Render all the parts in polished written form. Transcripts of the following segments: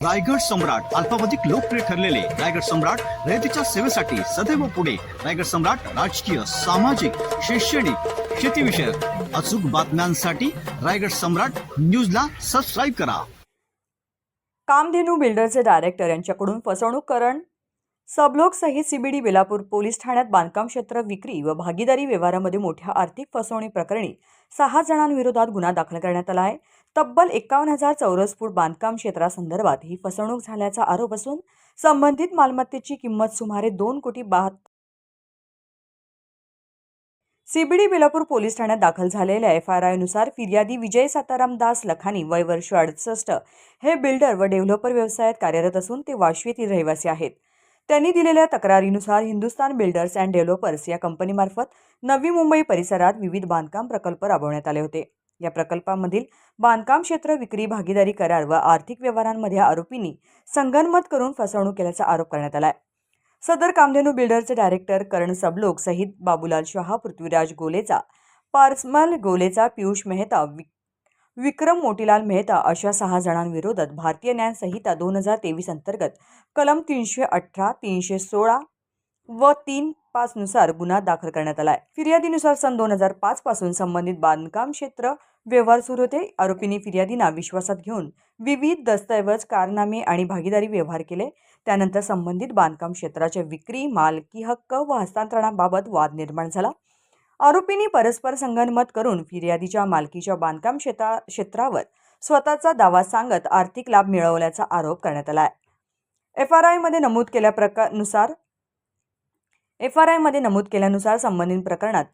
रायगड सम्राट अल्पावधिक लोकप्रिय ठरलेले रायगड सम्राट रयतेच्या सेवेसाठी सदैव पुढे. रायगड सम्राट राजकीय, सामाजिक, शैक्षणिक, शेतीविषयक अचूक बातम्यांसाठी रायगड सम्राट न्यूजला सबस्क्राईब करा. कामधेनू बिल्डरचे डायरेक्टर यांच्याकडून फसवणूककरण सबलोक सहित सीबीडी बेलापूर पोलीस ठाण्यात बांधकाम क्षेत्र विक्री व भागीदारी व्यवहारामध्ये मोठ्या आर्थिक फसवणूक प्रकरणी 6 जणांविरोधात गुन्हा दाखल करण्यात आला आहे. तब्बल 51,000 चौरस फूट बांधकाम क्षेत्रासंदर्भात ही फसवणूक झाल्याचा आरोप असून संबंधित मालमत्तेची किंमत सुमारे 2,72,00,000 सीबीडी बेलापूर पोलीस ठाण्यात दाखल झालेल्या FRI नुसार फिर्यादी विजय साताराम दास लखानी वय वर्ष 68 हे बिल्डर व डेव्हलपर व्यवसायात कार्यरत असून ते वाशी येथील रहिवासी आहेत. त्यांनी दिलेल्या तक्रारीनुसार हिंदुस्तान बिल्डर्स अँड डेव्हलपर्स या कंपनीमार्फत नवी मुंबई परिसरात विविध बांधकाम प्रकल्प राबवण्यात आले होते. या प्रकल्पांमधील बांधकाम क्षेत्र विक्री, भागीदारी करार व आर्थिक व्यवहारांमध्ये आरोपींनी संगनमत करून फसवणूक केल्याचा आरोप करण्यात आला आहे. सदर कामधेनू बिल्डरचे डायरेक्टर करण सबलोक सहित बाबूलाल शहा, पृथ्वीराज गोलेचा, पारसमल गोलेचा, पियुष मेहता, विक्रम मोतीलाल मेहता अशा 6 जणांविरोधात भारतीय न्याय संहिता 2023 अंतर्गत कलम 318, 316 व 3(5) नुसार गुन्हा दाखल करण्यात आला आहे. फिर्यादीनुसार सन 2005 पासून संबंधित बांधकाम क्षेत्र व्यवहार सुरू होते. आरोपींनी फिर्यादींना विश्वासात घेऊन विविध दस्तऐवज, कारनामे आणि भागीदारी व्यवहार केले. त्यानंतर संबंधित बांधकाम क्षेत्राच्या विक्री, मालकी हक्क व हस्तांतरणाबाबत वाद निर्माण झाला. आरोपींनी परस्पर संगनमत करून फिर्यादीच्या मालकीच्या बांधकाम क्षेत्रावर स्वतःचा दावा सांगत आर्थिक लाभ मिळवल्याचा आरोप करण्यात आला आहे. FRI मध्ये नमूद केल्यानुसार संबंधित प्रकरणात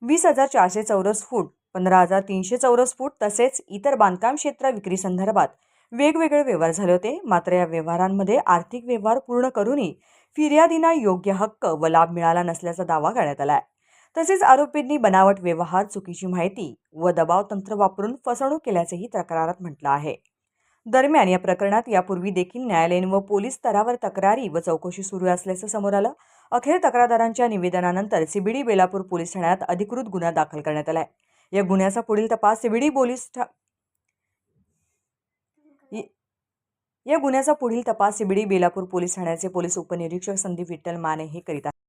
20,400 चौरस फूट, 15,300 चौरस फूट तसेच इतर बांधकाम क्षेत्र विक्री संदर्भात वेगवेगळे व्यवहार झाले होते. मात्र या व्यवहारांमध्ये आर्थिक व्यवहार पूर्ण करूनही फिर्यादींना योग्य हक्क व लाभ मिळाला नसल्याचा दावा करण्यात आला आहे. तसेच आरोपींनी बनावट व्यवहार, चुकीची माहिती व दबाव तंत्र वापरून फसवणूक केल्याचेही तक्रारात म्हटलं आहे. दरम्यान या प्रकरणात यापूर्वी देखील न्यायालयीन व पोलीस स्तरावर तक्रारी व चौकशी सुरू असल्याचं समोर आलं. अखेर तक्रारदारांच्या निवेदनानंतर सीबीडी बेलापूर पोलीस ठाण्यात अधिकृत गुन्हा दाखल करण्यात आला आहे. या गुन्ह्याचा पुढील तपास सीबीडी बेलापूर पोलीस ठाण्याचे पोलीस उपनिरीक्षक संदीप विठ्ठल माने हे करीत आहेत.